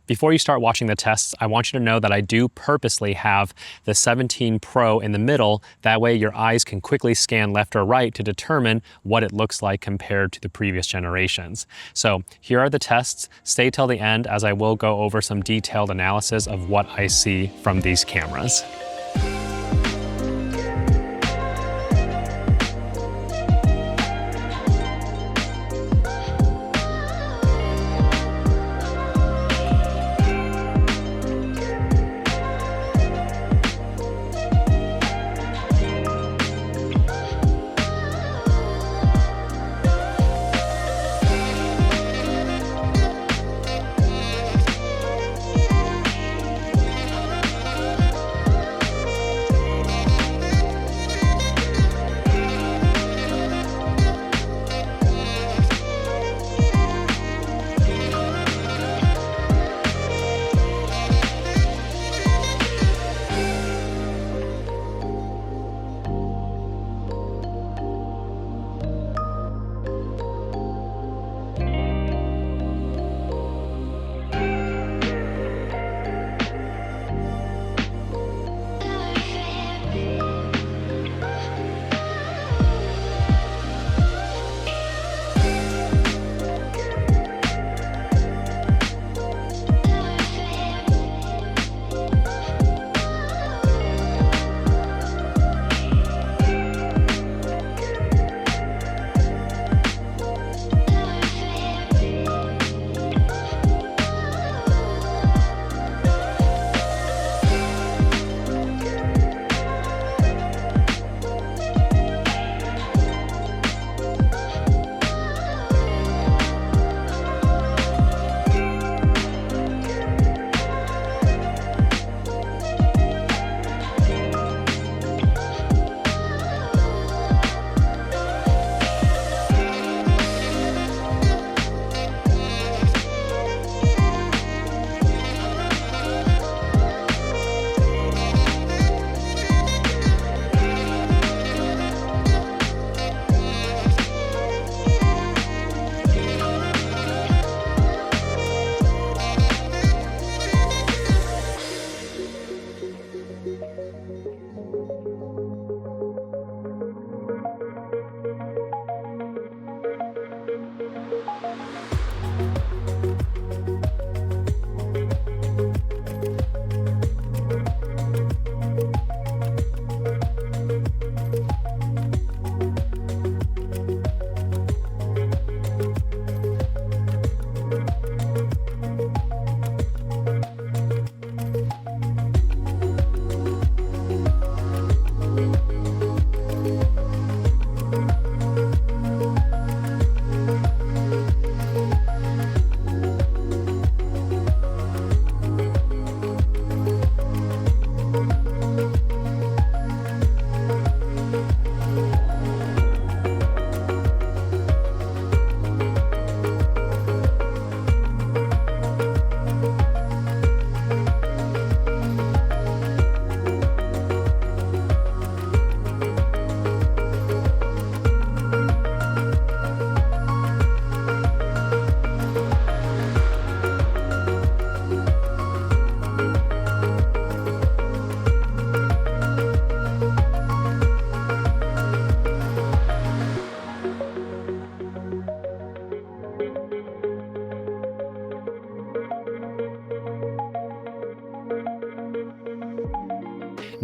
Before you start watching the tests, I want you to know that I do purposely have the 17 Pro in the middle. That way your eyes can quickly scan left or right to determine what it looks like compared to the previous generations. So here are the tests. Stay till the end as I will go over some detailed analysis of what I see from these cameras.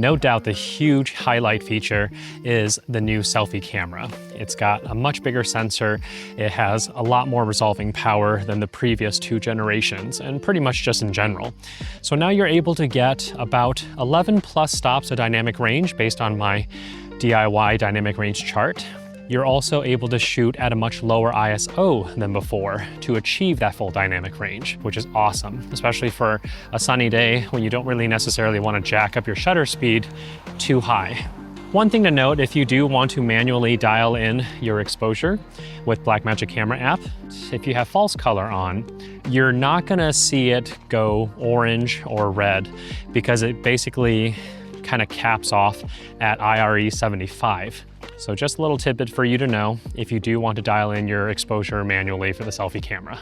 No doubt the huge highlight feature is the new selfie camera. It's got a much bigger sensor, it has a lot more resolving power than the previous two generations, and pretty much just in general. So now you're able to get about 11 plus stops of dynamic range based on my DIY dynamic range chart. You're also able to shoot at a much lower ISO than before to achieve that full dynamic range, which is awesome, especially for a sunny day when you don't really necessarily want to jack up your shutter speed too high. One thing to note, if you do want to manually dial in your exposure with Blackmagic Camera app, if you have false color on, you're not gonna see it go orange or red because it basically kind of caps off at IRE 75. So just a little tidbit for you to know if you do want to dial in your exposure manually for the selfie camera.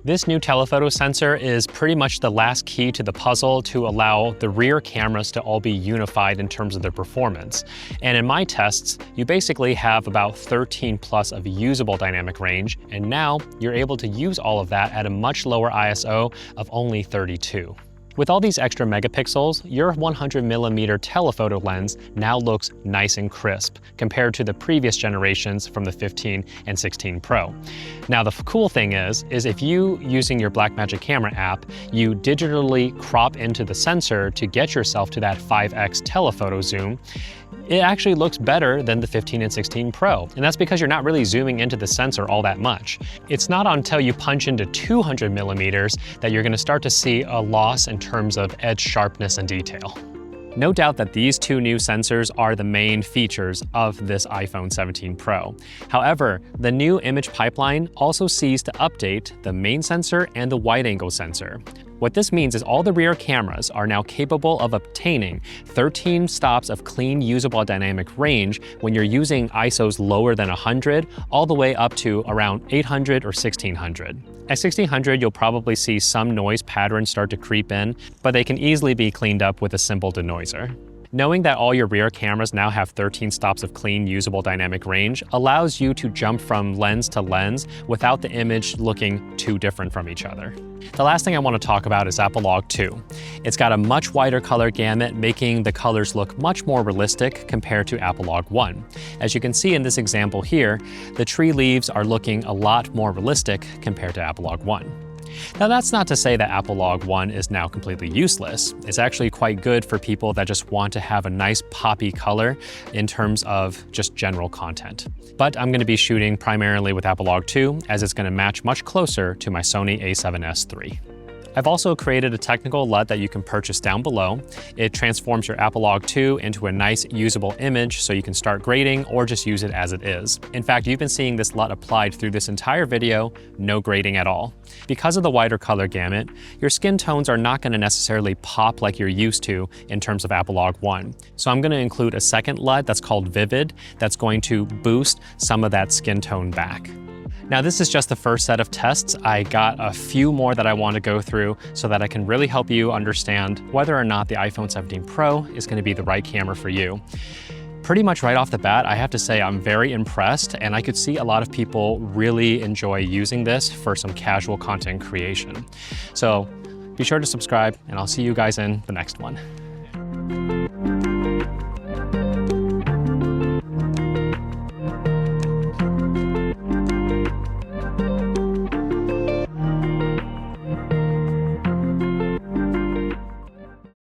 This new telephoto sensor is pretty much the last key to the puzzle to allow the rear cameras to all be unified in terms of their performance. And in my tests, you basically have about 13 plus of usable dynamic range, and now you're able to use all of that at a much lower ISO of only 32. With all these extra megapixels, your 100mm telephoto lens now looks nice and crisp compared to the previous generations from the 15 and 16 Pro. Now the cool thing is if you, using your Blackmagic camera app, you digitally crop into the sensor to get yourself to that 5x telephoto zoom, it actually looks better than the 15 and 16 Pro. And that's because you're not really zooming into the sensor all that much. It's not until you punch into 200mm that you're gonna start to see a loss in terms of edge sharpness and detail. No doubt that these two new sensors are the main features of this iPhone 17 Pro. However, the new image pipeline also sees to update the main sensor and the wide-angle sensor. What this means is all the rear cameras are now capable of obtaining 13 stops of clean usable dynamic range when you're using ISOs lower than 100, all the way up to around 800 or 1600. At 1600, you'll probably see some noise patterns start to creep in, but they can easily be cleaned up with a simple denoiser. Knowing that all your rear cameras now have 13 stops of clean, usable dynamic range allows you to jump from lens to lens without the image looking too different from each other. The last thing I want to talk about is Apolog 2. It's got a much wider color gamut, making the colors look much more realistic compared to Apolog 1. As you can see in this example here, the tree leaves are looking a lot more realistic compared to Apolog 1. Now that's not to say that Apolog 1 is now completely useless. It's actually quite good for people that just want to have a nice poppy color in terms of just general content. But I'm going to be shooting primarily with Apolog 2 as it's going to match much closer to my Sony a7S III. I've also created a technical LUT that you can purchase down below. It transforms your Apolog 2 into a nice usable image so you can start grading or just use it as it is. In fact, you've been seeing this LUT applied through this entire video, no grading at all. Because of the wider color gamut, your skin tones are not going to necessarily pop like you're used to in terms of Apolog 1. So I'm going to include a second LUT that's called Vivid that's going to boost some of that skin tone back. Now this is just the first set of tests. I got a few more that I want to go through so that I can really help you understand whether or not the iPhone 17 Pro is going to be the right camera for you. Pretty much right off the bat, I have to say I'm very impressed, and I could see a lot of people really enjoy using this for some casual content creation. So be sure to subscribe, and I'll see you guys in the next one.